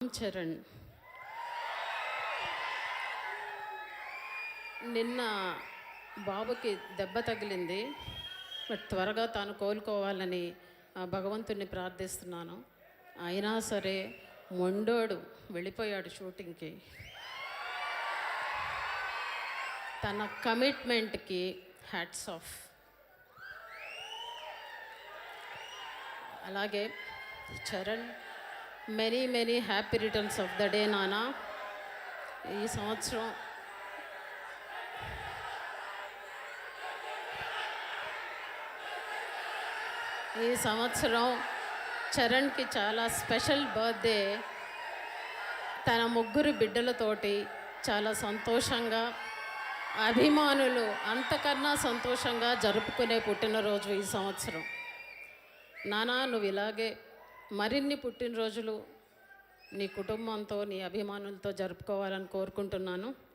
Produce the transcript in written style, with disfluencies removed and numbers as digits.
చరణ్ నిన్న బాబుకి దెబ్బ తగిలింది. బట్ త్వరగా తాను కోలుకోవాలని భగవంతుని ప్రార్థిస్తున్నాను. అయినా సరే మొండోడు వెళ్ళిపోయాడు షూటింగ్కి. తన కమిట్మెంట్కి హ్యాట్స్ ఆఫ్. అలాగే Charan, many many happy returns of the day నానా. ఈ సంవత్సరం చరణ్కి చాలా స్పెషల్ బర్త్డే. తన ముగ్గురు బిడ్డలతోటి చాలా సంతోషంగా, అభిమానులు అంతకన్నా సంతోషంగా జరుపుకునే పుట్టినరోజు ఈ సంవత్సరం. నానా, నువ్వు ఇలాగే మరిన్ని పుట్టినరోజులు నీ కుటుంబంతో, నీ అభిమానులతో జరుపుకోవాలని కోరుకుంటున్నాను.